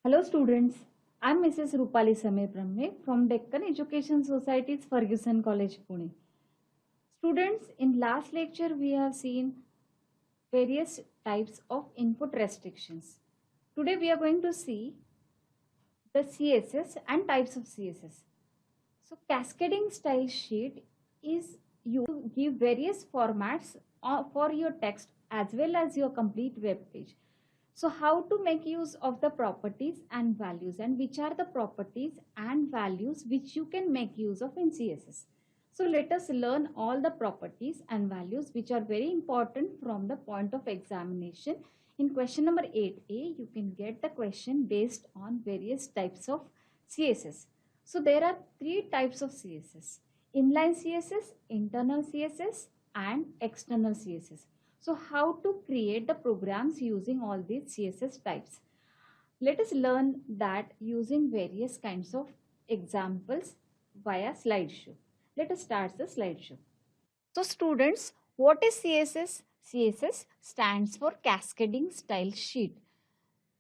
Hello students, I am Mrs. Rupali Samir Brahme from Deccan Education Society's Ferguson College, Pune. Students, in last lecture we have seen various types of input restrictions. Today we are going to see the CSS and types of CSS. So cascading style sheet is you give various formats for your text as well as your complete web page. So how to make use of the properties and values, and which are the properties and values which you can make use of in CSS. So let us learn all the properties and values which are very important from the point of examination. In question number 8a, you can get the question based on various types of CSS. So there are three types of CSS: inline CSS, internal CSS, and external CSS. So how to create the programs using all these CSS types? Let us learn that using various kinds of examples via slideshow. Let us start the slideshow. So students, what is CSS? CSS stands for Cascading Style Sheet.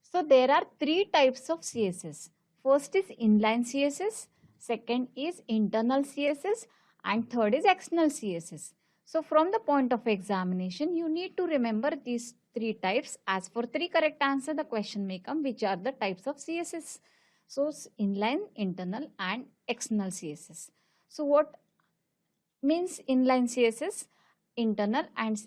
So there are three types of CSS. First is inline CSS, second is internal CSS, and third is external CSS. So from the point of examination, you need to remember these three types. As for three correct answer, the question may come which are the types of CSS. So inline, internal, and external CSS. So what means inline CSS, internal, and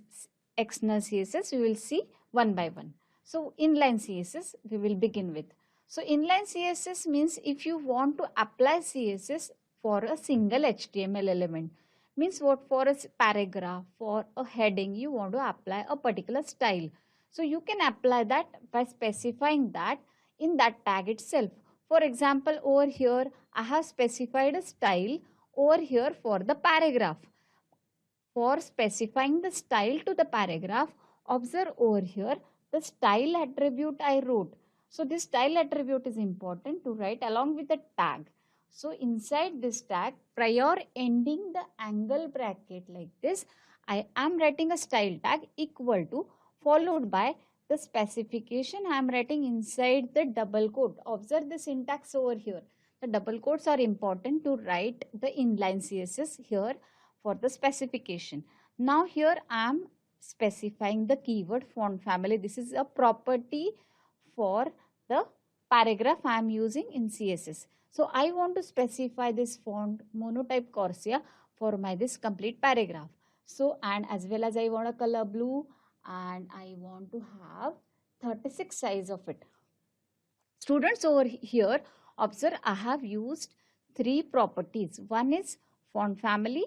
external CSS? We will see one by one. So inline CSS we will begin with. So inline CSS means if you want to apply CSS for a single HTML element, means what, for a paragraph, for a heading, you want to apply a particular style. So you can apply that by specifying that in that tag itself. For example, over here I have specified a style over here for the paragraph. For specifying the style to the paragraph, observe over here the style attribute I wrote. So this style attribute is important to write along with the tag. So inside this tag, prior ending the angle bracket like this, I am writing a style tag equal to, followed by the specification I am writing inside the double quote. Observe the syntax over here. The double quotes are important to write the inline CSS here for the specification. Now here I am specifying the keyword font family. This is a property for the paragraph I am using in CSS. So I want to specify this font monotype Corsia for my this complete paragraph. So, and as well as I want a color blue, and I want to have 36 size of it. Students, over here observe I have used three properties. One is font family.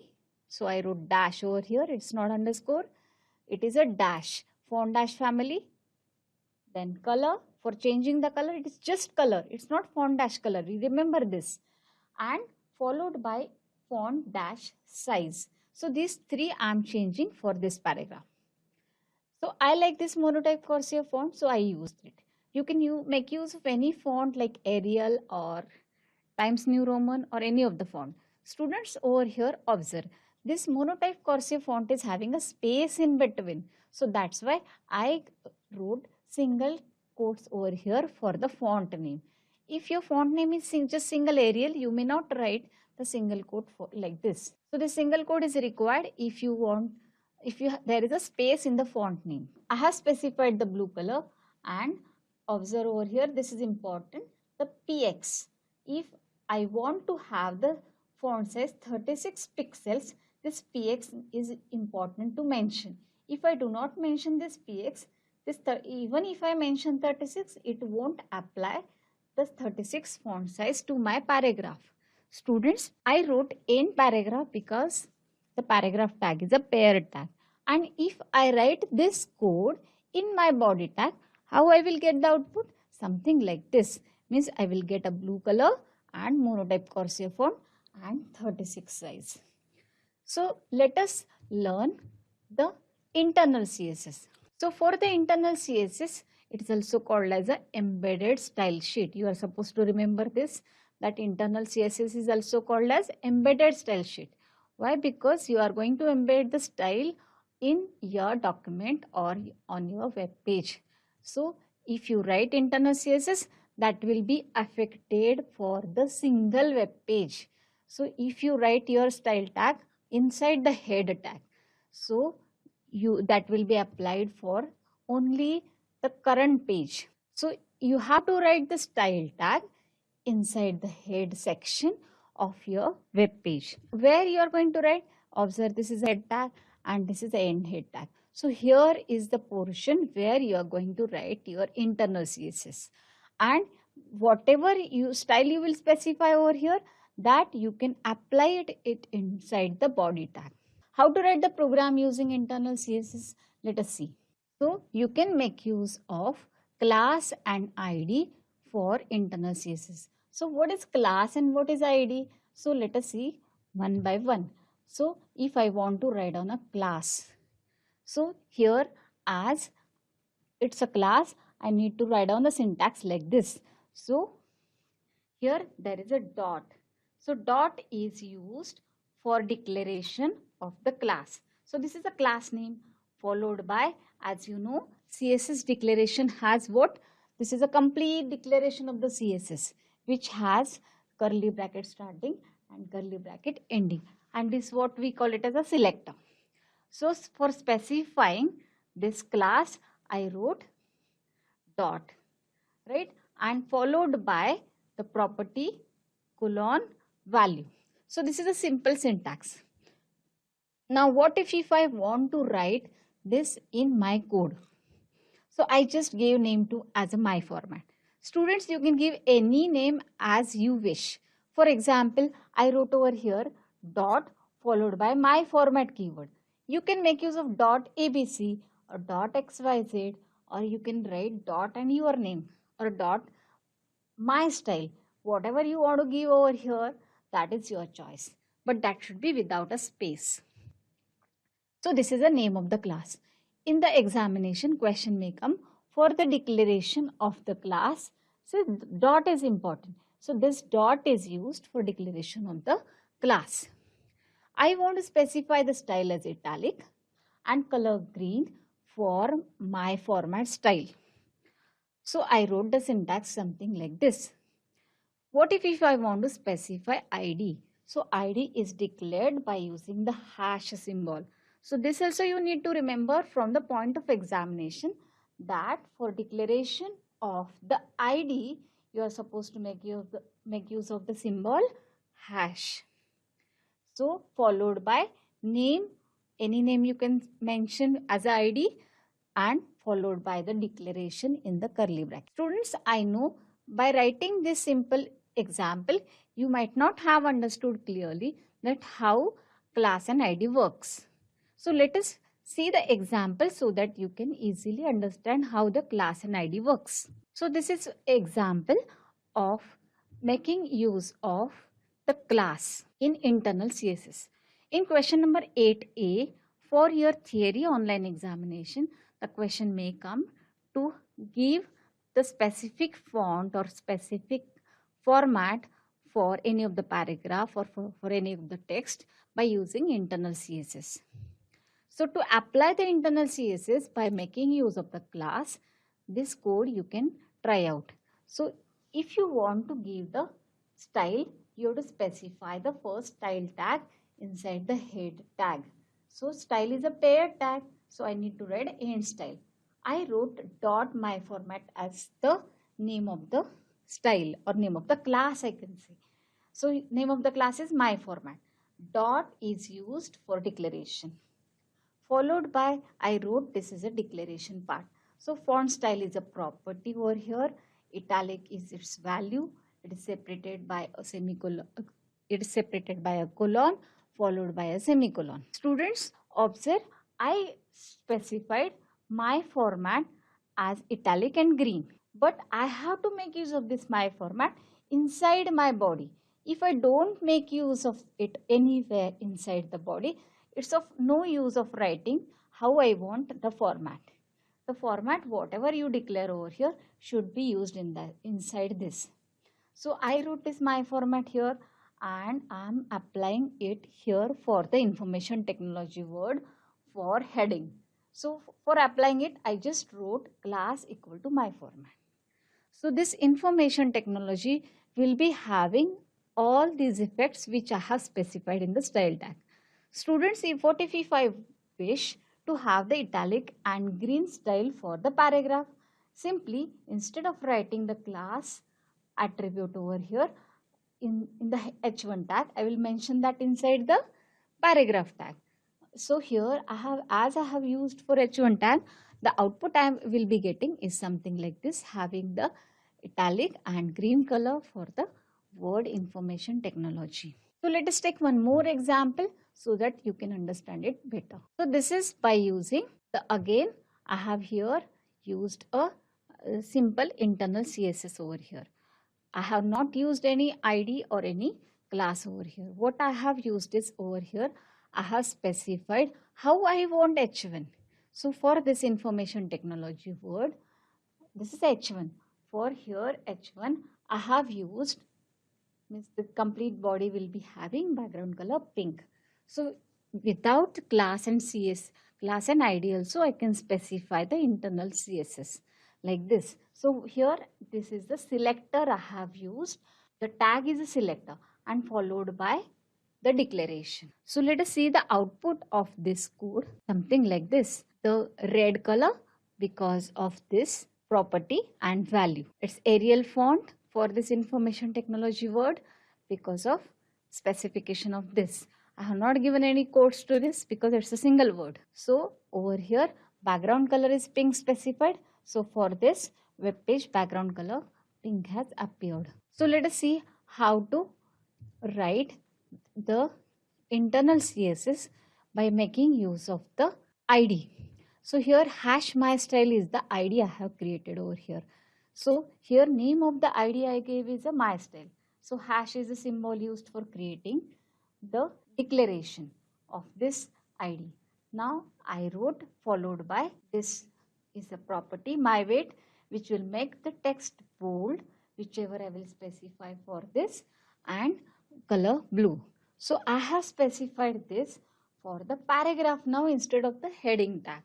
So I wrote dash over here. It's not underscore. It is a dash. Font dash family. Then color. For changing the color, it is just color. It's not font dash color. Remember this. And followed by font dash size. So these three I am changing for this paragraph. So I like this monotype Corsair font, so I used it. You can make use of any font like Arial or Times New Roman or any of the font. Students, over here observe this monotype Corsair font is having a space in between. So that's why I wrote single quotes over here for the font name. If your font name is just single Arial, you may not write the single quote like this. So the single quote is required if you want, there is a space in the font name. I have specified the blue color, and observe over here, this is important, the px. If I want to have the font size 36 pixels, this px is important to mention. If I do not mention this px, even if I mention 36, it won't apply the 36 font size to my paragraph. Students, I wrote in paragraph because the paragraph tag is a pair tag. And if I write this code in my body tag, how I will get the output? Something like this. Means I will get a blue color and monotype Corsair font and 36 size. So let us learn the internal CSS. So for the internal CSS, it is also called as a embedded style sheet. You are supposed to remember this, that internal CSS is also called as embedded style sheet. Why? Because you are going to embed the style in your document or on your web page. So if you write internal CSS, that will be affected for the single web page. So if you write your style tag inside the head tag, so you that will be applied for only the current page. So you have to write the style tag inside the head section of your web page. Where you are going to write, observe, this is a head tag and this is the end head tag. So here is the portion where you are going to write your internal CSS, and whatever you style you will specify over here, that you can apply it inside the body tag. How to write the program using internal CSS? Let us see. So you can make use of class and ID for internal CSS. So what is class and what is ID? So let us see one by one. So if I want to write on a class, so here as it's a class, I need to write down the syntax like this. So here there is a dot. So dot is used for declaration of the class. So this is a class name followed by, as you know, CSS declaration has what? This is a complete declaration of the CSS which has curly bracket starting and curly bracket ending, and this is what we call it as a selector. So for specifying this class, I wrote dot, right, and followed by the property colon value. So this is a simple syntax. Now what if I want to write this in my code? So I just gave name to as a my format. Students, you can give any name as you wish. For example, I wrote over here dot followed by my format keyword. You can make use of dot ABC or dot XYZ, or you can write dot and your name or dot my style. Whatever you want to give over here, that is your choice, but that should be without a space. So this is the name of the class. In the examination, question may come for the declaration of the class. So dot is important. So this dot is used for declaration of the class. I want to specify the style as italic and color green for my format style. So I wrote the syntax something like this. What if I want to specify ID? So ID is declared by using the hash symbol. So this also you need to remember from the point of examination, that for declaration of the ID, you are supposed to make use of the symbol hash. So followed by name, any name you can mention as ID, and followed by the declaration in the curly bracket. Students, I know by writing this simple example, you might not have understood clearly that how class and ID works. So let us see the example so that you can easily understand how the class and ID works. So this is example of making use of the class in internal CSS. In question number 8A, for your theory online examination, the question may come to give the specific font or specific format for any of the paragraph or for any of the text by using internal CSS. So to apply the internal CSS by making use of the class, this code you can try out. So if you want to give the style, you have to specify the first style tag inside the head tag. So style is a paired tag, so I need to write end style. I wrote dot my format as the name of the style or name of the class, I can say. So name of the class is my format. Dot is used for declaration. Followed by, I wrote this is a declaration part. So font style is a property over here. Italic is its value. It is separated by a semicolon. It is separated by a colon followed by a semicolon. Students, observe, I specified my format as italic and green, but I have to make use of this my format inside my body. If I don't make use of it anywhere inside the body, it's of no use of writing how I want the format. The format, whatever you declare over here, should be used in the inside this. So I wrote this my format here and I'm applying it here for the information technology word for heading. So for applying it, I just wrote class equal to my format. So this information technology will be having all these effects which I have specified in the style tag. Students, if I wish to have the italic and green style for the paragraph, simply instead of writing the class attribute over here in the H1 tag, I will mention that inside the paragraph tag. So here as I have used for H1 tag, the output I will be getting is something like this, having the italic and green color for the word information technology. So let us take one more example so that you can understand it better. So this is by using again I have here used a simple internal CSS over here. I have not used any ID or any class over here. What I have used is over here, I have specified how I want H1. So for this information technology word, this is H1. For here H1, I have used, means the complete body will be having background color pink. So without class and class and ID also, I can specify the internal CSS like this. So here this is the selector I have used. The tag is a selector and followed by the declaration. So let us see the output of this code, something like this. The red color because of this property and value. It's Arial font for this information technology word because of specification of this. I have not given any quotes to this because it's a single word. So over here background color is pink specified. So for this web page background color pink has appeared. So let us see how to write the internal CSS by making use of the ID. So here hash my style is the ID I have created over here. So here name of the ID I gave is a my style. So hash is a symbol used for creating the declaration of this ID. Now I wrote followed by this is a property my weight, which will make the text bold, whichever I will specify for this, and color blue. So I have specified this for the paragraph now instead of the heading tag.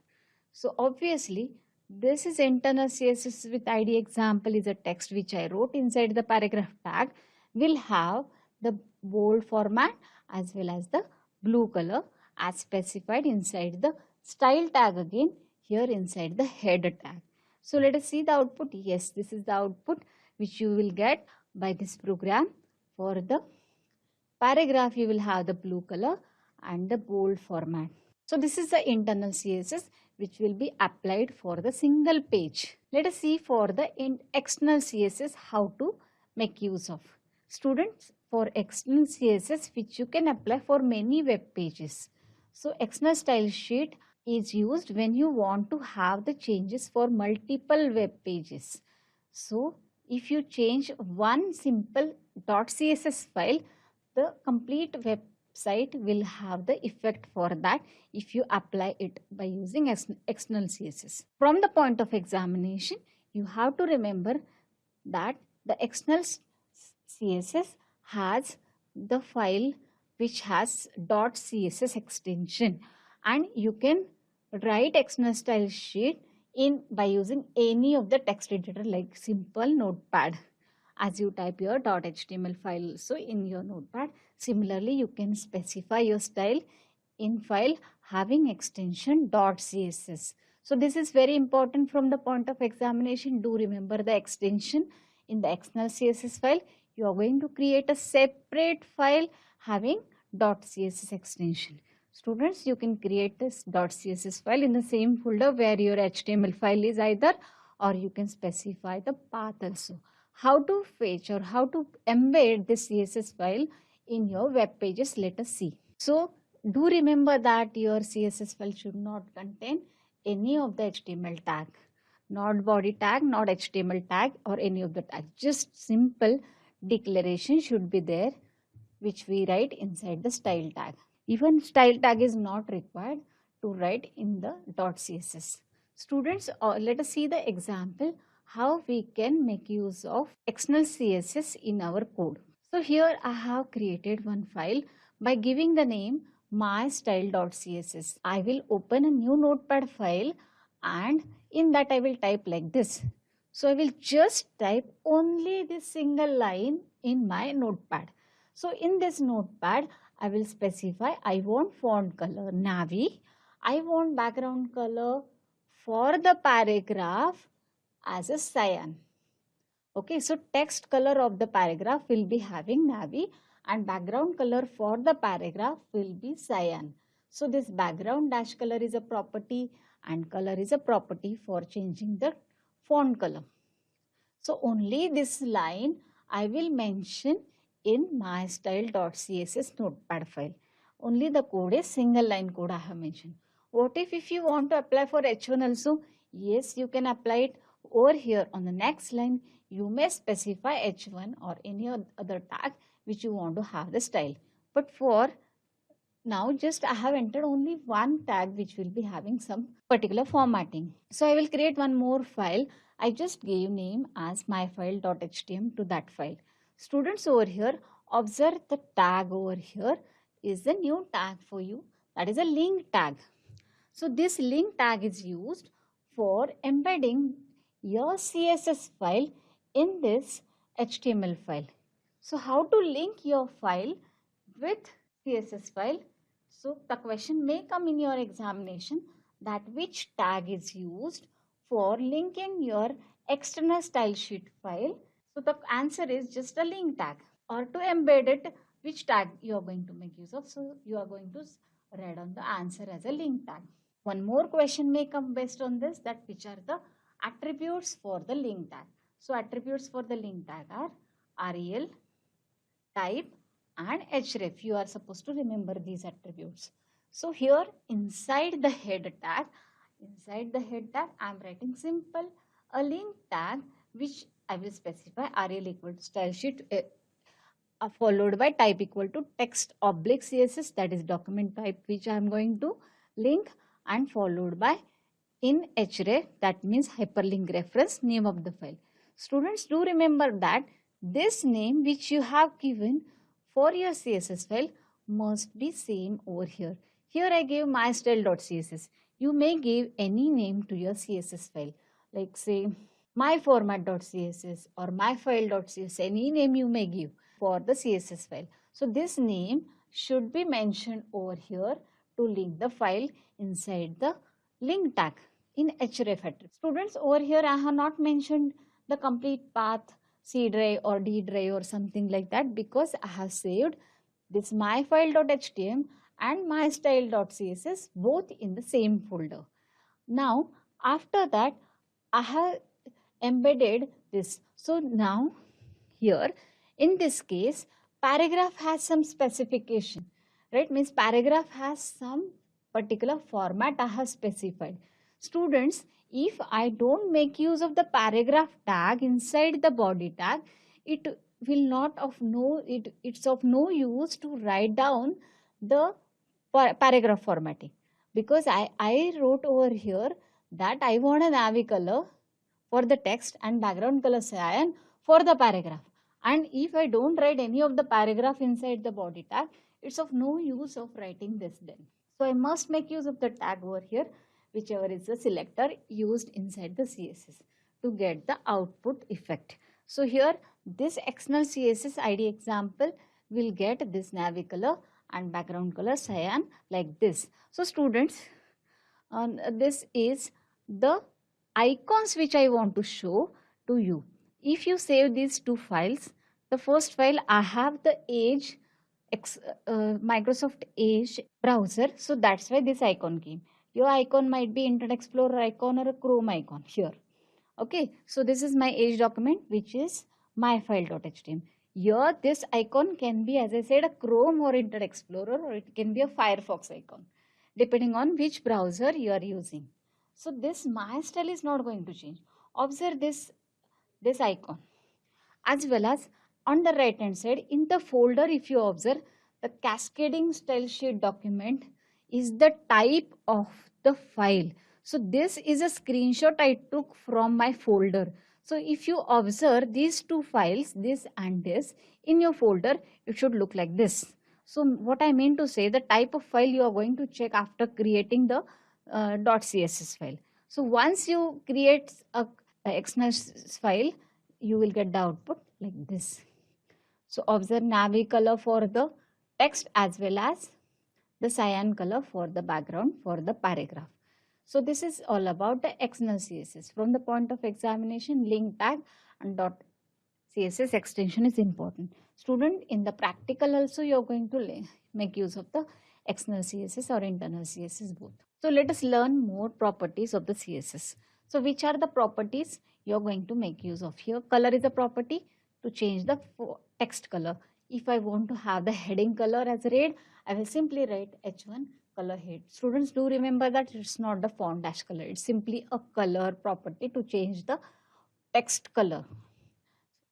So obviously this is internal CSS with ID example is a text which I wrote inside the paragraph tag will have the bold format as well as the blue color as specified inside the style tag again here inside the header tag. So let us see the output. Yes, this is the output which you will get by this program. For the paragraph you will have the blue color and the bold format. So this is the internal CSS which will be applied for the single page. Let us see for the external CSS how to make use of. Students, for external CSS which you can apply for many web pages. So external style sheet is used when you want to have the changes for multiple web pages. So if you change one simple .css file, the complete website will have the effect for that if you apply it by using external CSS. From the point of examination, you have to remember that the external CSS has the file which has .css extension, and you can write external style sheet in by using any of the text editor like simple notepad. As you type your .html file also in your notepad, similarly you can specify your style in file having extension .css. So this is very important from the point of examination. Do remember the extension in the external CSS file. You are going to create a separate file having .css extension. Students, you can create this .css file in the same folder where your HTML file is either, or you can specify the path also. How to fetch or how to embed this CSS file in your web pages, let us see. So do remember that your CSS file should not contain any of the HTML tag, not body tag, not HTML tag or any of the tag. Just simple declaration should be there which we write inside the style tag. Even style tag is not required to write in the .css. Students, let us see the example how we can make use of external CSS in our code. So here I have created one file by giving the name mystyle.css. I will open a new notepad file and in that I will type like this. So I will just type only this single line in my notepad. So in this notepad, I will specify I want font color navy. I want background color for the paragraph as a cyan. Okay, so text color of the paragraph will be having navy and background color for the paragraph will be cyan. So this background dash color is a property and color is a property for changing the font color. So only this line I will mention in my style.css notepad file. Only the code is single line code I have mentioned. What if you want to apply for H1 also? Yes, you can apply it over here on the next line. You may specify H1 or any other tag which you want to have the style. But for now just I have entered only one tag which will be having some particular formatting. So I will create one more file. I just gave name as myfile.html to that file. Students over here, observe the tag over here is the new tag for you. That is a link tag. So this link tag is used for embedding your CSS file in this HTML file. So how to link your file with CSS file? So the question may come in your examination that which tag is used for linking your external style sheet file. So the answer is just a link tag, or to embed it, which tag you are going to make use of. So you are going to write on the answer as a link tag. One more question may come based on this, that which are the attributes for the link tag. So attributes for the link tag are rel, type and href. You are supposed to remember these attributes. So here inside the head tag, I am writing simple a link tag which I will specify rel equal to style sheet followed by type equal to text oblique css, that is document type which I am going to link, and followed by in href, that means hyperlink reference, name of the file. Students, do remember that this name which you have given for your CSS file must be same over here. Here I gave mystyle.css. You may give any name to your CSS file, like say myformat.css or myfile.css, any name you may give for the CSS file. So this name should be mentioned over here to link the file inside the link tag in href attribute. Students, over here I have not mentioned the complete path C drive or D drive or something like that, because I have saved this myfile.html and mystyle.css both in the same folder. Now after that I have embedded this. So now here in this case paragraph has some specification, right? Means paragraph has some particular format I have specified. Students, if I don't make use of the paragraph tag inside the body tag, it will not it's of no use to write down the paragraph formatting, because I wrote over here that I want a navy color for the text and background color cyan for the paragraph. And if I don't write any of the paragraph inside the body tag, it's of no use of writing this then. So I must make use of the tag over here, whichever is the selector used inside the CSS to get the output effect. So here this external CSS ID example will get this navy color and background color cyan like this. So students, this is the icons which I want to show to you. If you save these two files, the first file I have the Edge, Microsoft Edge browser. So that's why this icon came. Your icon might be Internet Explorer icon or a Chrome icon here. Okay, so this is my Edge document which is myfile.html. Here this icon can be, as I said, a Chrome or Internet Explorer, or it can be a Firefox icon depending on which browser you are using. So this my style is not going to change. Observe this icon, as well as on the right hand side in the folder, if you observe, the cascading style sheet document is the type of the file. So this is a screenshot I took from my folder. So if you observe these two files, this and this, in your folder, it should look like this. So what I mean to say, the type of file you are going to check after creating the .css file. So once you create a XNS file, you will get the output like this. So observe navy color for the text as well as the cyan color for the background for the paragraph. So this is all about the external CSS. From the point of examination, link tag and dot CSS extension is important. Student, in the practical also you are going to make use of the external CSS or internal CSS both. So let us learn more properties of the CSS. So which are the properties you are going to make use of here? Color is a property to change the text color. If I want to have the heading color as red, I will simply write H1 color head. Students, do remember that it's not the font dash color. It's simply a color property to change the text color.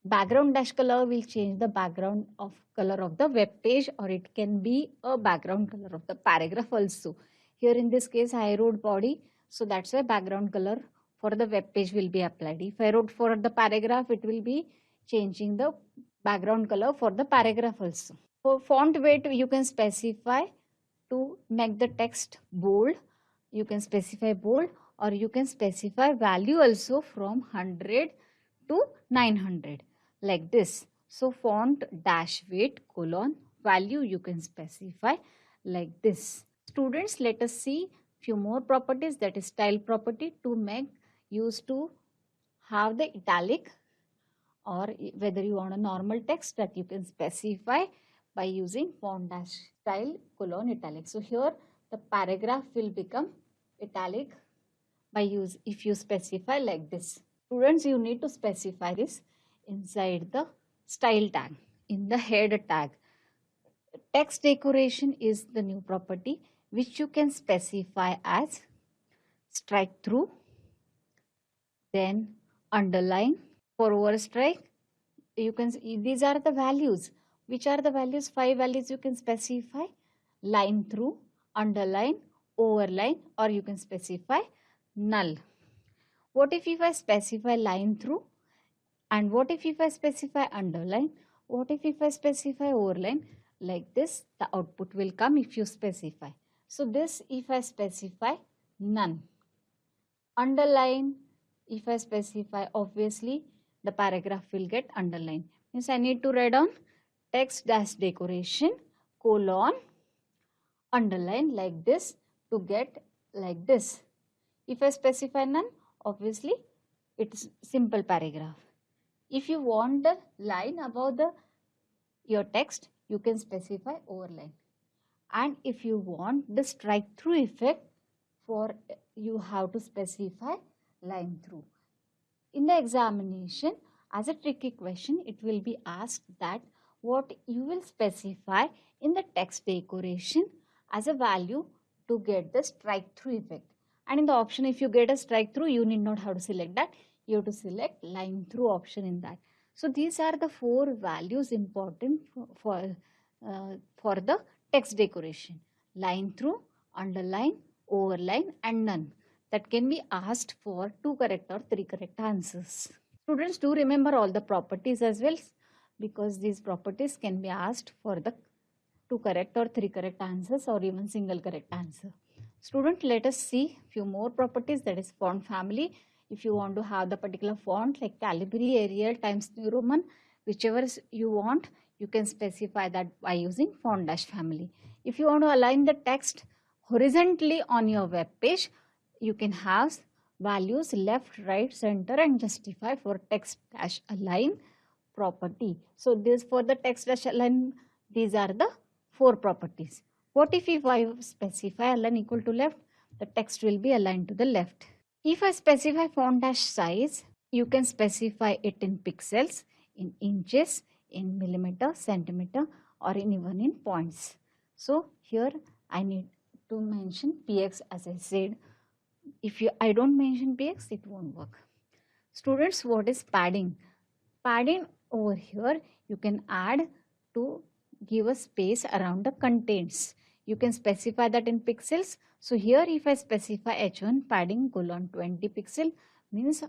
Background dash color will change the background of color of the web page, or it can be a background color of the paragraph also. Here in this case I wrote body, so that's why background color for the web page will be applied. If I wrote for the paragraph, it will be changing the background color for the paragraph also. For font weight, you can specify to make the text bold. You can specify bold, or you can specify value also from 100 to 900 like this. So font dash weight colon value you can specify like this. Students, let us see few more properties, that is style property, to make use to have the italic, or whether you want a normal text, that you can specify by using font dash style colon italic. So here the paragraph will become italic by use if you specify like this. Students, you need to specify this inside the style tag, in the head tag. Text decoration is the new property which you can specify as strike through, then underline. For overstrike, you can see these are the values. Which are the values? 5 values you can specify: line through, underline, overline, or you can specify null. What if I specify line through? And what if I specify underline? What if I specify overline? Like this, the output will come if you specify. So this, if I specify none. Underline, if I specify, obviously the paragraph will get underlined. Means I need to write down text dash decoration colon underline like this to get like this. If I specify none, obviously it's simple paragraph. If you want the line above your text, you can specify overline. And if you want the strike through effect, for you have to specify line through. In the examination, as a tricky question, it will be asked that what you will specify in the text decoration as a value to get the strike through effect. And in the option, if you get a strike through, you need not have to select that. You have to select line through option in that. So these are the 4 values important for the text decoration: line through, underline, overline, and none. That can be asked for 2 correct or 3 correct answers. Students, do remember all the properties as well, because these properties can be asked for the 2 correct or 3 correct answers, or even single correct answer. Student, let us see few more properties, that is font family. If you want to have the particular font like Calibri, Arial, Times New Roman, whichever you want, you can specify that by using font dash family. If you want to align the text horizontally on your web page, you can have values left, right, center, and justify for text dash align property. So this, for the text dash align, these are the 4 properties. What if I specify align equal to left? The text will be aligned to the left. If I specify font dash size, you can specify it in pixels, in inches, in millimeter, centimeter, or even in points. So here I need to mention px, as I said. If I don't mention px, it won't work. Students, what is padding? Padding over here you can add to give a space around the contents. You can specify that in pixels. So here if I specify h1 padding colon 20 pixel, means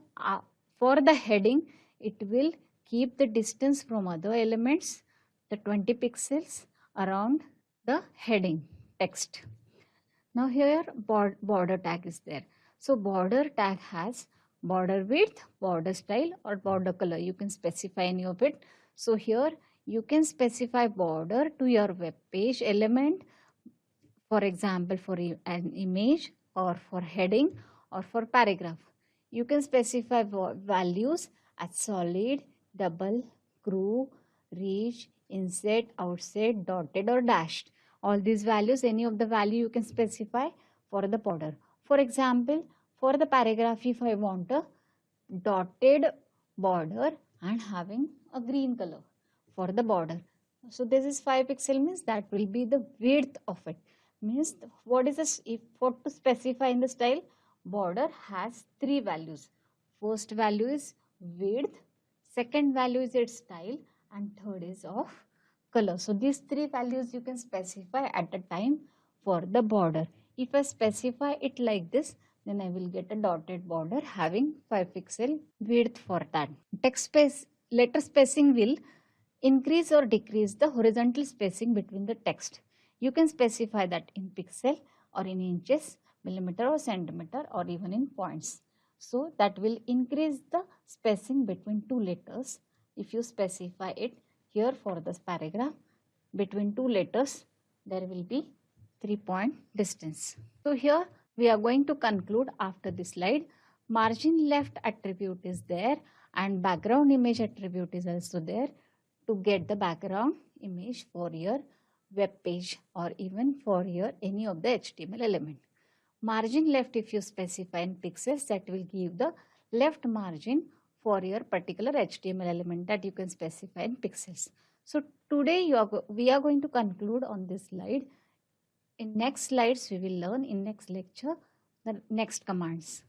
for the heading it will keep the distance from other elements, the 20 pixels around the heading text. Now here border tag is there. So border tag has border width, border style, or border color. You can specify any of it. So here you can specify border to your web page element, for example, for an image or for heading or for paragraph. You can specify values as solid, double, groove, reach, inset, outset, dotted or dashed. All these values, any of the value you can specify for the border. For example, for the paragraph, if I want a dotted border and having a green color for the border. So this is 5 pixel means that will be the width of it. Means what is this, if for to specify in the style, border has 3 values. First value is width, second value is its style, and third is of color. So these 3 values you can specify at a time for the border. If I specify it like this, then I will get a dotted border having 5 pixel width for that. Text space, letter spacing will increase or decrease the horizontal spacing between the text. You can specify that in pixel or in inches, millimeter or centimeter, or even in points. So that will increase the spacing between two letters. If you specify it here for this paragraph, between two letters there will be 3-point distance. So here we are going to conclude after this slide. Margin left attribute is there and background image attribute is also there to get the background image for your web page or even for your any of the HTML element. Margin left, if you specify in pixels, that will give the left margin for your particular HTML element that you can specify in pixels. So today we are going to conclude on this slide. In next slides we will learn in next lecture the next commands.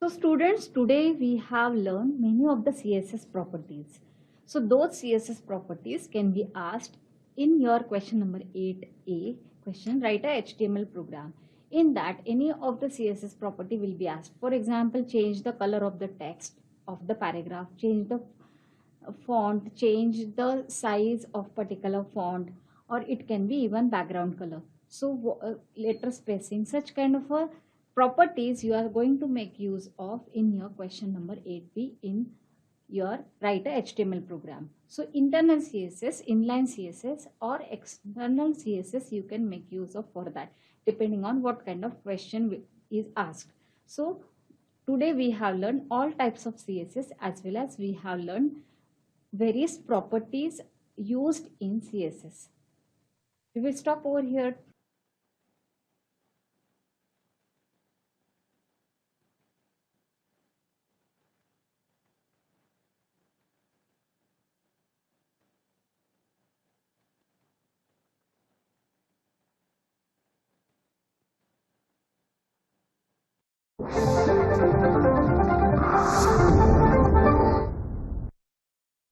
So students, today we have learned many of the CSS properties. So those CSS properties can be asked in your question number 8a question, write a HTML program. In that, any of the CSS property will be asked. For example, change the color of the text of the paragraph, change the font, change the size of particular font, or it can be even background color. So letter spacing, such kind of a properties you are going to make use of in your question number 8b in your write a HTML program. So internal CSS, inline CSS, or external CSS you can make use of for that, depending on what kind of question is asked. So today we have learned all types of CSS as well as we have learned various properties used in CSS. We will stop over here.